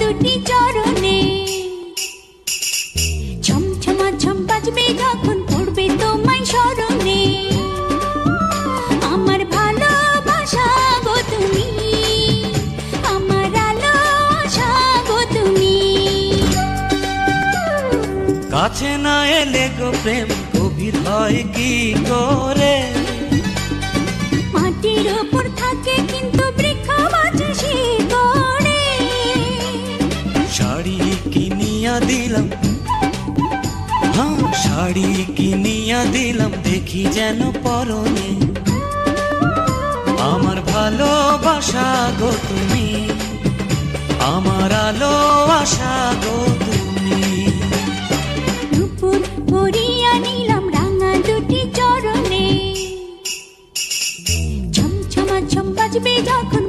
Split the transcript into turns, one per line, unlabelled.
দুটি চরণে। ছমছমা ছম বাজবে যখন পড়বে তোমায় স্মরণে। আমার ভালোবাসা গো তুমি, আমার আলো আশা গো তুমি।
কাছে না এলে গো প্রেম গভীর হয় কি করে?
মাটির উপর থাকে কিন্তু বৃক্ষ বাঁচে শিকড়ে।
শাড়ি কিনিয়া দিলাম, হ্যাঁ শাড়ি কিনিয়া দিলাম, দেখি যেন পরনে। আমার ভালোবাসা গো তুমি, আমার আলো আশা গো তুমি।
নুপুর পরিয়া নিলাম রাঙা দুটি চরণে। ছমছমা ছম বাজবে যখন